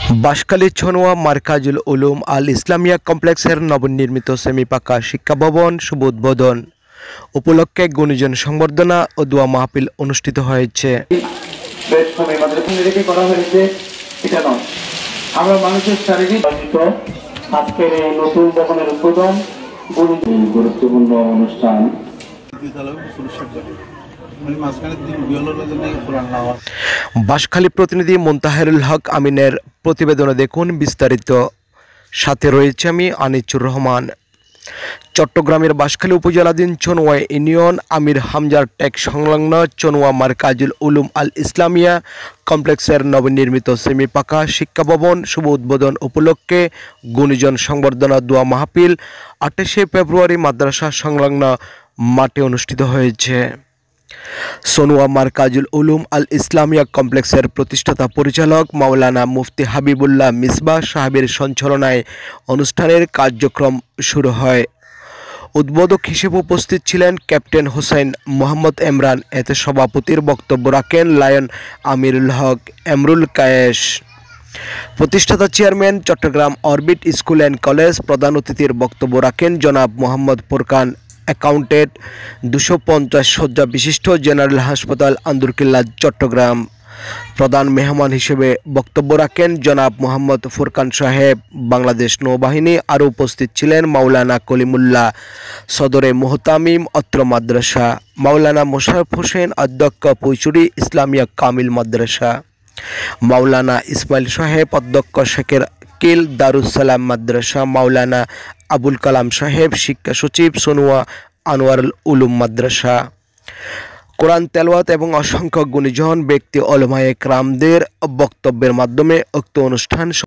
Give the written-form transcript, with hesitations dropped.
বাঁশখালী ছনোয়া মারকাজুল উলুম আল ইসলামিয়া কমপ্লেক্সের নবনির্মিত সেমি পাকা শিক্ষা ভবন শুভ উদ্বোধন উপলক্ষে গুণীজন সংবর্ধনা ও দোয়া মাহফিল অনুষ্ঠিত হয়েছে। আমরা মানুষের শারীরিক আজকের এই নতুন ভবনের উদ্বোধন গুরুত্বপূর্ণ অনুষ্ঠান। বাঁশখালী প্রতিনিধি মুনতাহেরুল হক আমিনের প্রতিবেদনে দেখুন বিস্তারিত। সাথে রয়েছে আমি আনিচুর রহমান। চট্টগ্রামের বাঁশখালী উপজেলাধীন চনোয়া ইউনিয়ন আমির হামজার টেক সংলগ্ন চনোয়া মারকাজুল উলুম আল ইসলামিয়া কমপ্লেক্সের নবনির্মিত সেমি পাকা শিক্ষা ভবন শুভ উদ্বোধন উপলক্ষে গুণীজন সংবর্ধনা দোয়া মাহফিল 28শে ফেব্রুয়ারি মাদ্রাসা সংলগ্ন মাঠে অনুষ্ঠিত হয়েছে। চনোয়া মারকাজুল উলুম আল ইসলামিয়া কমপ্লেক্সের প্রতিষ্ঠাতা পরিচালক মাওলানা মুফতি হাবিবুল্লাহ মিসবাহ সাহেবের সঞ্চালনায় অনুষ্ঠানের কার্যক্রম শুরু হয়। উদ্বোধক হিসেবে উপস্থিত ছিলেন ক্যাপ্টেন হোসেন মোহাম্মদ এমরান। এতে সভাপতির বক্তব্য রাখেন লায়ন আমিরুল হক এমরুল কায়েস। প্রতিষ্ঠাতা chairman Chittagong orbit school and college. প্রধান অতিথির বক্তব্য রাখেন জনাব মোহাম্মদ ফুরকান, অ্যাকাউন্টেন্ট, 250 শয্যা বিশিষ্ট জেনারেল হাসপাতাল আন্দরকিল্লা চট্টগ্রাম। প্রধান মেহমান হিসেবে বক্তব্য রাখেন জনাব মোহাম্মদ ফুরকান সাহেব, বাংলাদেশ নৌবাহিনী। আরও উপস্থিত ছিলেন মাওলানা কলিমুল্লাহ, সদরে মুহতামিম অত্র মাদ্রাসা, মাওলানা মোশাররফ হোসেন, অধ্যক্ষ পৈচুরি ইসলামিয়া কামিল মাদ্রাসা, মাওলানা ইসমাইল সাহেব, অধ্যক্ষ শেখের কিল দারুসালাম মাদ্রাসা, মাওলানা আবুল কালাম সাহেব, শিক্ষা সচিব চনোয়া আনোয়ারুল উলুম মাদ্রাসা। কোরআন তেলাওয়াত এবং অসংখ্য গুণীজন ব্যক্তি ওলামায়ে কেরামদের বক্তব্যের মাধ্যমে উক্ত অনুষ্ঠান